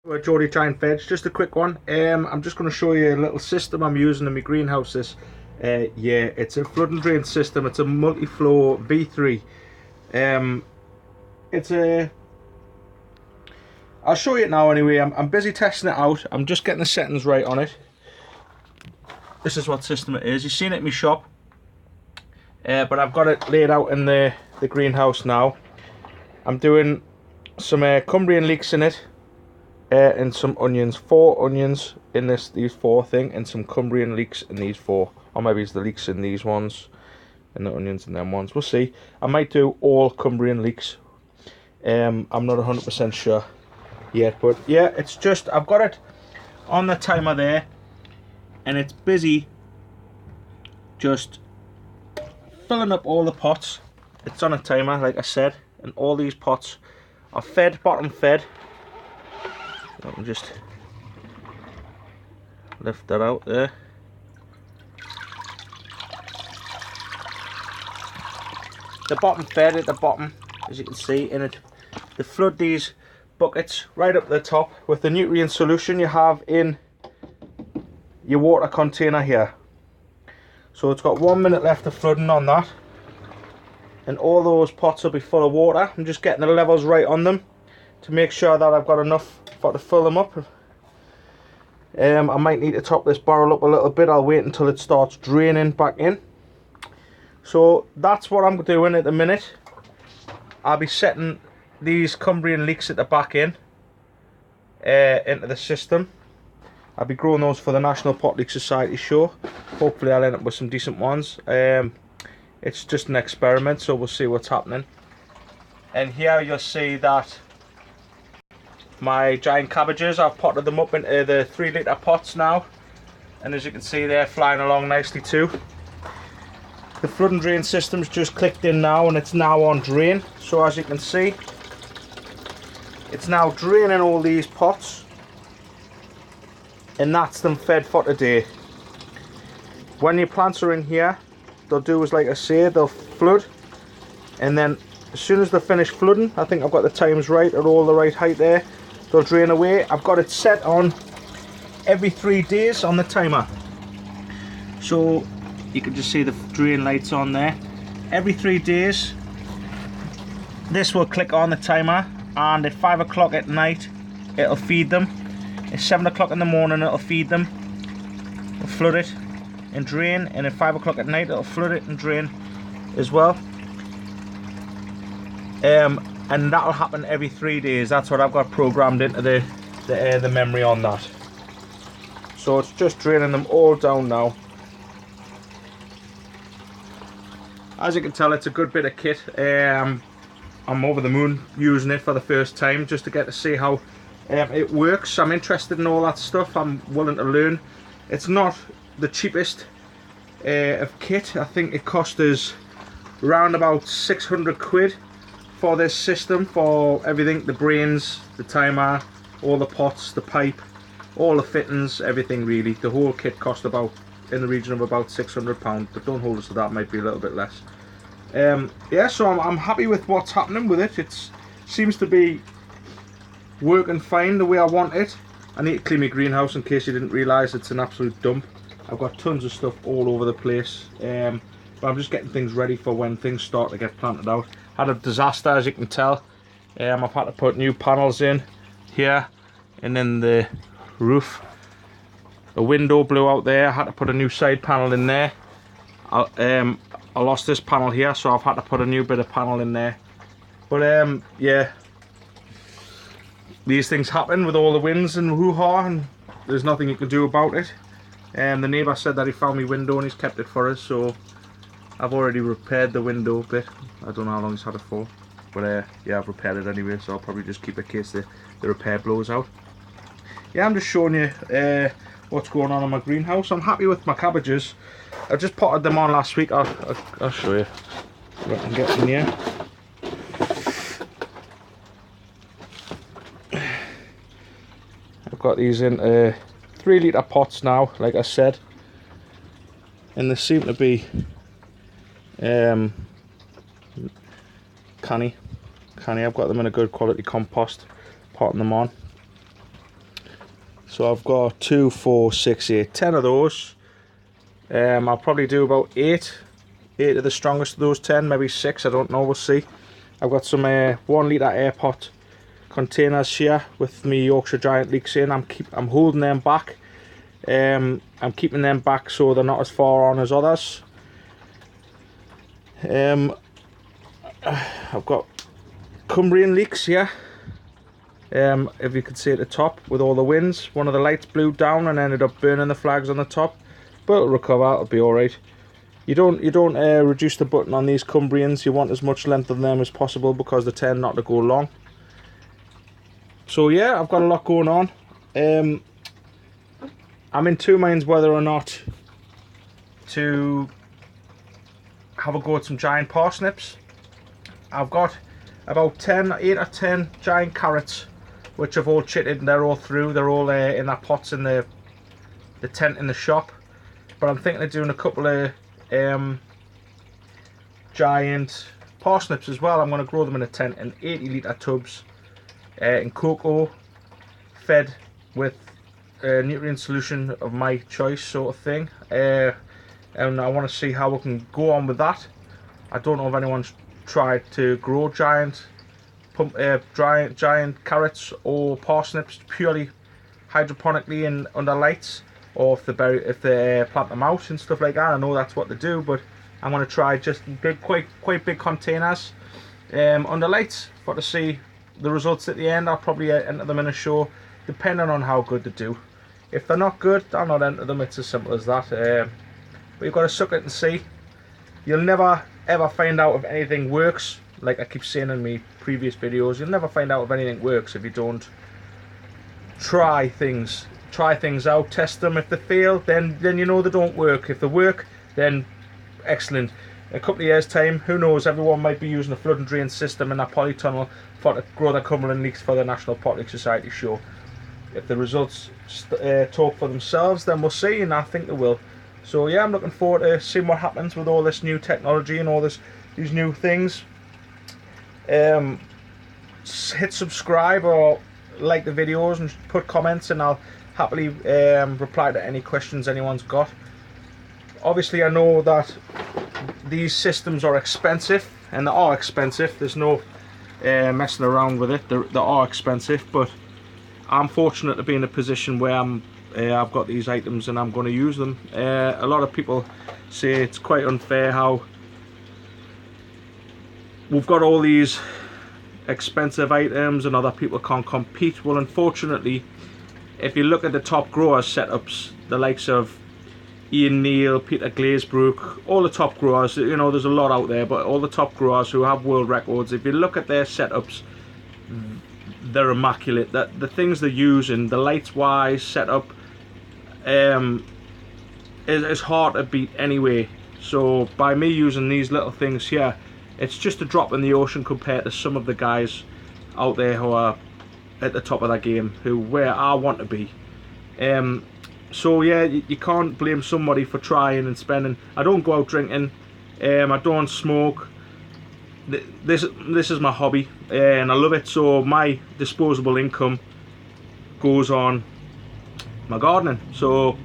Geordie Giant Veg, just a quick one. I'm just going to show you a little system I'm using in my greenhouses. Yeah, it's a flood and drain system. It's a multi-flow V3. It's a... I'll show you it now anyway. I'm busy testing it out. I'm just getting the settings right on it. This is what system it is. You've seen it in my shop. But I've got it laid out in the greenhouse now. I'm doing some Cumbrian leeks in it. And some onions, 4 onions in these 4 thing, and some Cumbrian leeks in these 4, or maybe it's the leeks in these ones and the onions in them ones. We'll see. I might do all Cumbrian leeks. I'm not 100% sure yet, but yeah, it's just I've got it on the timer there, and it's busy just filling up all the pots. It's on a timer, like I said, and all these pots are fed, bottom fed. I'll just lift that out there. The bottom fed at the bottom, as you can see in it. They flood these buckets right up the top with the nutrient solution you have in your water container here. So it's got 1 minute left of flooding on that, and all those pots will be full of water. I'm just getting the levels right on them to make sure that I've got enough to fill them up. I might need to top this barrel up a little bit. I'll wait until it starts draining back in. So that's what I'm doing at the minute. I'll be setting these Cumbrian leeks at the back in into the system. I'll be growing those for the National Pot Leek Society show. Hopefully I'll end up with some decent ones. It's just an experiment, so we'll see what's happening. And here you'll see that my giant cabbages, I've potted them up into the 3 litre pots now, and as you can see they're flying along nicely too. The flood and drain system's just clicked in now, and it's now on drain. So as you can see, it's now draining all these pots, and that's them fed for today. When your plants are in here, they'll do as like I say, they'll flood, and then as soon as they finish flooding, I think I've got the times right at all the right height there, they'll drain away. I've got it set on every 3 days on the timer, so you can just see the drain lights on there. Every 3 days this will click on the timer, and at 5 o'clock at night it'll feed them. At 7 o'clock in the morning it'll feed them, it'll flood it and drain, and at 5 o'clock at night it'll flood it and drain as well. And that'll happen every 3 days. That's what I've got programmed into the memory on that. So it's just draining them all down now. As you can tell, it's a good bit of kit. I'm over the moon using it for the first time, just to get to see how it works. I'm interested in all that stuff. I'm willing to learn. It's not the cheapest of kit. I think it cost us around about 600 quid for this system, for everything, the brains, the timer, all the pots, the pipe, all the fittings, everything really. The whole kit cost about in the region of about £600, but don't hold us to that, might be a little bit less. Yeah, so I'm happy with what's happening with it. It seems to be working fine the way I want it. I need to clean my greenhouse in case you didn't realise it's an absolute dump. I've got tons of stuff all over the place, but I'm just getting things ready for when things start to get planted out. Had a disaster, as you can tell. I've had to put new panels in here and in the roof. A window blew out there. I had to put a new side panel in there. I lost this panel here, so I've had to put a new bit of panel in there. But yeah, these things happen with all the winds and hoo-ha, and there's nothing you can do about it. The neighbour said that he found my window and he's kept it for us, so I've already repaired the window bit. I don't know how long he's had it for, but yeah, I've repaired it anyway, so I'll probably just keep it in case the repair blows out. Yeah, I'm just showing you what's going on in my greenhouse. I'm happy with my cabbages. I just potted them on last week. I'll show you what I can get in here. I've got these in 3 litre pots now, like I said, and they seem to be canny. I've got them in a good quality compost, potting them on. So I've got 2, 4, 6, 8, 10 of those. I'll probably do about 8 of the strongest of those 10, maybe 6, I don't know, we'll see. I've got some 1 litre air pot containers here with me Yorkshire Giant leeks in. I'm holding them back. I'm keeping them back so they're not as far on as others. I've got Cumbrian leeks here. If you can see at the top with all the winds, one of the lights blew down and ended up burning the flags on the top, but it'll recover, it'll be alright. You don't reduce the button on these Cumbrians. You want as much length of them as possible because they tend not to go long. So yeah, I've got a lot going on. I'm in two minds whether or not to have a go at some giant parsnips. I've got about 8 or 10 giant carrots which have all chitted and they're all through. They're all in their pots in the tent in the shop. But I'm thinking of doing a couple of giant parsnips as well. I'm going to grow them in a tent in 80 litre tubs in cocoa, fed with a nutrient solution of my choice, sort of thing. And I want to see how we can go on with that. I don't know if anyone's tried to grow giant carrots or parsnips purely hydroponically and under lights, or if they plant them out and stuff like that. I know that's what they do, but I'm going to try just quite big containers under lights to see the results at the end. I'll probably enter them in a show depending on how good they do. If they're not good, I'll not enter them. It's as simple as that. But you've got to suck it and see. You'll never ever find out if anything works. Like I keep saying in my previous videos, you'll never find out if anything works if you don't try things out, test them. If they fail, then you know they don't work. If they work, then excellent. In a couple of years time, who knows, everyone might be using a flood and drain system in that polytunnel to grow their Cumberland leeks for the National Pottery Society show. If the results talk for themselves, then we'll see, and I think they will. So yeah, I'm looking forward to seeing what happens with all this new technology and all these new things. Hit subscribe or like the videos and put comments, and I'll happily reply to any questions anyone's got. Obviously I know that these systems are expensive, and they are expensive. There's no messing around with it. They are expensive, but I'm fortunate to be in a position where I've got these items and I'm going to use them. A lot of people say it's quite unfair how we've got all these expensive items and other people can't compete. Well, unfortunately, if you look at the top growers setups, the likes of Ian Neal, Peter Glazebrook, all the top growers, you know, there's a lot out there, but all the top growers who have world records, if you look at their setups, they're immaculate. The things they're using, the lights wise setup, is hard to beat anyway. So by me using these little things here, it's just a drop in the ocean compared to some of the guys out there who are at the top of their game, where I want to be. So yeah, you can't blame somebody for trying and spending. I don't go out drinking, I don't smoke. This is my hobby, and I love it. So my disposable income goes on my gardening. So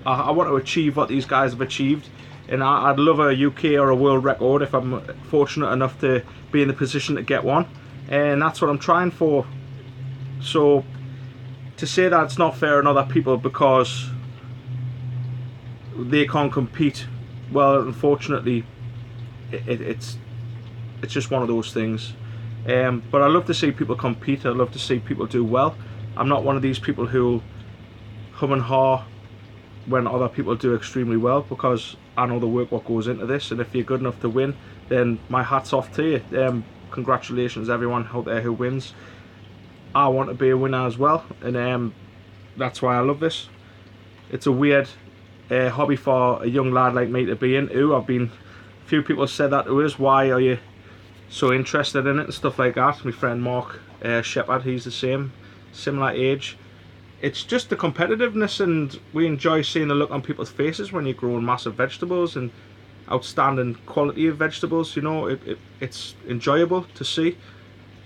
I want to achieve what these guys have achieved, and I'd love a UK or a world record if I'm fortunate enough to be in the position to get one, and that's what I'm trying for. So to say that it's not fair on other people because they can't compete, well, unfortunately it's just one of those things. But I love to see people compete. I love to see people do well. I'm not one of these people who hum and haw when other people do extremely well, because I know the work what goes into this, and if you're good enough to win, then my hat's off to you. Congratulations everyone out there who wins. I want to be a winner as well, and that's why I love this. It's a weird hobby for a young lad like me to be into. A few people said that to us, why are you so interested in it and stuff like that. My friend Mark Shepherd, he's the same, similar age. It's just the competitiveness, and we enjoy seeing the look on people's faces when you're growing massive vegetables and outstanding quality of vegetables. You know, it's enjoyable to see.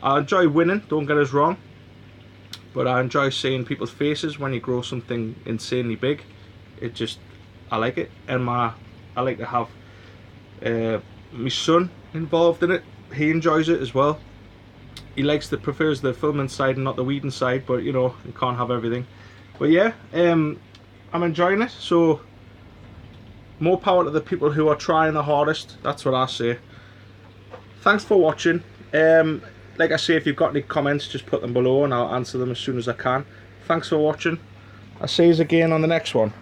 I enjoy winning, don't get us wrong, but I enjoy seeing people's faces when you grow something insanely big. I like it, and I like to have my son involved in it. He enjoys it as well. He prefers the filming side and not the weeding side, but you know, you can't have everything. But yeah, I'm enjoying it, so more power to the people who are trying the hardest. That's what I say. Thanks for watching. Like I say, if you've got any comments, just put them below and I'll answer them as soon as I can. Thanks for watching. I'll see you again on the next one.